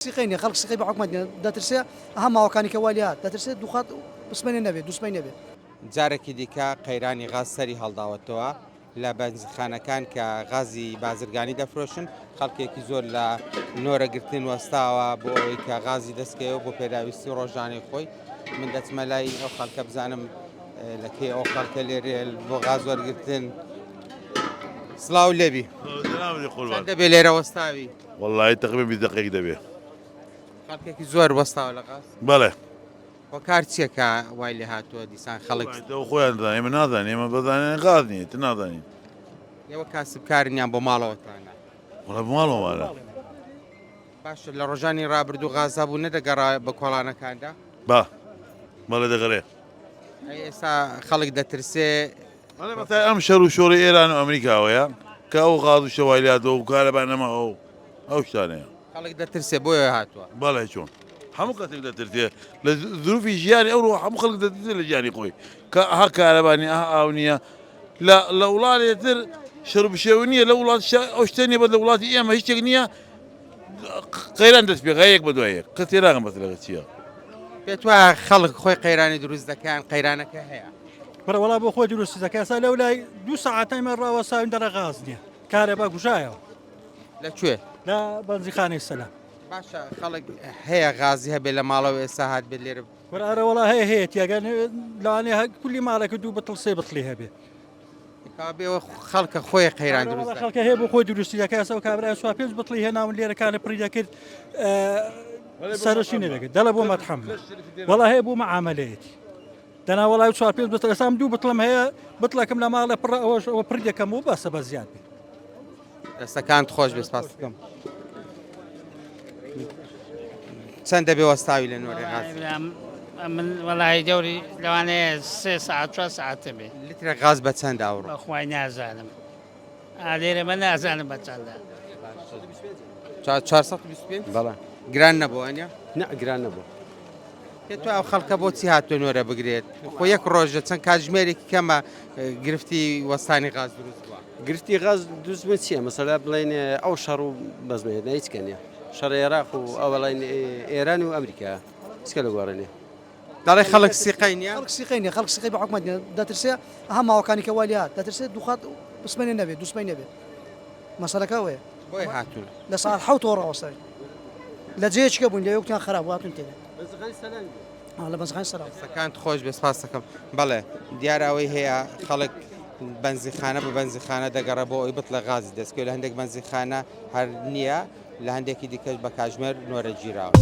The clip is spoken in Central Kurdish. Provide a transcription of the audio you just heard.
سيقيني خلق سيقي بحكم داترسي أهم وكاني كواليات داترسي دوخات بسمين النبي دوسمين النبي جارێکی دیکە قەیرانی غاز سەری هەڵداوەتەوە لە بەنزخانەکان کە غازی بازرگانی دەفرۆشن خەڵکێکی زۆر لە نۆرەگرتن وەستاوە بۆ ئەوەی کە غازی دەستکەوە بۆ پێداویستی ڕۆژانەی خۆی من دەچمە لای ئەو خەڵکە بزانم لەکەی ئەو خەڵکە لێرێ بۆ غاز وەرگرتن سڵاو لێبی دەبێ لێرە وەستاوی والله تقريبا بدقيقة دبي خەڵکێکی زۆر وەستاوە لە غاز بله وەکار چییە کە وای لێ هاتووە دیسان خەڵک تو خويا نظاني من نظاني ما بظاني غاضني تنظاني ئێوە کاسبکارنیان بۆ ماڵەوەتانە والله بمالو مالا باش لە ڕۆژانی ڕابردوو غازا بوو نەدەگەڕا بە کۆڵانەکاندا با مالا دغري ئێستا خەڵک دەترسێ انا مثلا امشر وشوري ايران وامريكا ويا كاو غاض وشواليات وكهرباء انما او شتانيا خەڵک دەترسێ بۆیە هاتووە بله شلون حمو قتل ترتيه لظروف جياني او حمو خلق ترتيه جاني خوي ها كهرباني ها اونيه لا الاولاد يتر شرب شونيه الاولاد اوشتني بدل الاولاد ايام هيك تقنيه قيران تسبيق هيك بدو هيك كثيرا مثلا الشيء پێت وایە خەڵک خۆی قەیرانی دروست دەکەن قەیرانەکە هەیە والله بۆ خۆی دروست دەکات لەولای 2 ساعتەی مەڕاوە ساوین دەرە غاز نییە کارێبا گوژایەوە لەکوێ لە بەنزیخانەی سەلا باشە خەڵک هەیە غازی هەبێ لە ماڵەوە ئێستا هات بێت لێرە وەرە وڵا هەیە تیاگەن لەوانەیە کولی ماڵێکە 2 بتڵ 3 بتڵی هەبێ بێەوە خەڵکە خۆی قەیران دروست خەڵکە هەیە بۆ خۆی دروستی دەکات و کابرای سووا 5 بتڵی هێناون لێرەکانە پڕی دەکرد سەرشی نەدەکرد دەڵە بۆ مەتحەم وڵا هەیە بۆ مەعاملەیەتی دەنا وڵای 4 5 بتڵ ئێستا 2 بتڵم هەیە بتڵەکەم لە ماڵە پڕ ئەوە پڕی دەکەم و بەسە بە زیاد بێت دەستەکانت خۆش بێ سپاس دەکەم چەند دەبێ وەستاوی لە نۆرە غاز من وەڵی دەوری لەوانەیە 3 ساعت 4 ساعتە بێ لیترە غاز بە چەند ئەوڕۆ بەخوای نازانم لێرە مە نازانم بە چەندە 425 بەڵێ گران نەبوو ئەنیا گران نەبوو پێت وایە ئەو خەڵکە بۆچی هاتووە نۆرە بگرێت خۆ یەک ڕۆژە چەند کاتژمێرێکی کەمە گرفتی وەستانی غاز دروست بووە گرفتی غاز دوزمە چییە مەسەلا بڵێن ئەو شەڕ و بەزمێت هیچکەنیە شەڕ عێراق و ئەوڵین ئێران و ئەمریکا چکە لە گوارەنێ دەڵێ خەڵک سیقەی نییە خلق سيقيني خلق سيقي بحكم داترسي أهم وكاني كواليات داترسي دوخات بسمين النبي دوسمين النبي مسألة كوي بۆی هاتوون لصار حوت ورا وصل لا جيش كابون لا يوكتان خراب واتون تاني لا بس غير سلام دەستەکانت خۆش بێ سپاس دەکەم بەڵێ دیارەوەی هەیە خەڵک بەنزیخانە بە بەنزیخانە دەگەڕە بۆ ئەوی بتڵە غازی دەستکەوت لە هەندێک بەنزیخانە هەر نییە لە هەندێکی دیکەش بە کاتژمێر نۆرە گیراوە